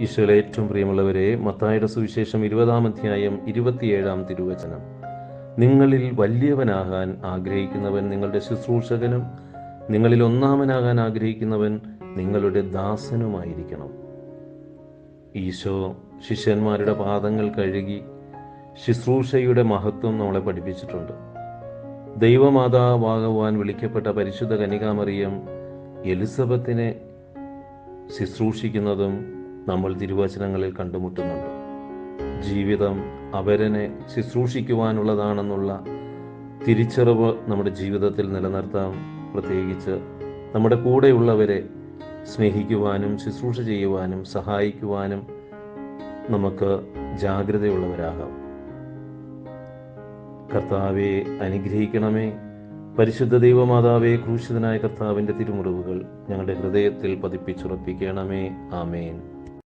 ഈശോയിലെ ഏറ്റവും പ്രിയമുള്ളവരെ, മത്തായിയുടെ സുവിശേഷം 20-ാം അധ്യായം 27-ാം തിരുവചനം. നിങ്ങളിൽ വലിയവനാകാൻ ആഗ്രഹിക്കുന്നവൻ നിങ്ങളുടെ ശുശ്രൂഷകനും നിങ്ങളിൽ ഒന്നാമനാകാൻ ആഗ്രഹിക്കുന്നവൻ നിങ്ങളുടെ ദാസനുമായിരിക്കണം. ഈശോ ശിഷ്യന്മാരുടെ പാദങ്ങൾ കഴുകി ശുശ്രൂഷയുടെ മഹത്വം നമ്മളെ പഠിപ്പിച്ചിട്ടുണ്ട്. ദൈവമാതാവാകുവാൻ വിളിക്കപ്പെട്ട പരിശുദ്ധ കന്യകാമറിയം എലിസബത്തിനെ ശുശ്രൂഷിക്കുന്നതും നമ്മൾ തിരുവചനങ്ങളിൽ കണ്ടുമുട്ടുന്നുണ്ട്. ജീവിതം അവരനെ ശുശ്രൂഷിക്കുവാനുള്ളതാണെന്നുള്ള തിരിച്ചറിവ് നമ്മുടെ ജീവിതത്തിൽ നിലനിർത്താം. പ്രത്യേകിച്ച് നമ്മുടെ കൂടെയുള്ളവരെ സ്നേഹിക്കുവാനും ശുശ്രൂഷ ചെയ്യുവാനും സഹായിക്കുവാനും നമുക്ക് ജാഗ്രതയുള്ളവരാകാം. കർത്താവെ അനുഗ്രഹിക്കണമേ. പരിശുദ്ധ ദൈവമാതാവേ, ക്രൂശിതനായ കർത്താവിൻ്റെ തിരുമുറിവുകൾ ഞങ്ങളുടെ ഹൃദയത്തിൽ പതിപ്പിച്ചുറപ്പിക്കണമേ. ആമേൻ.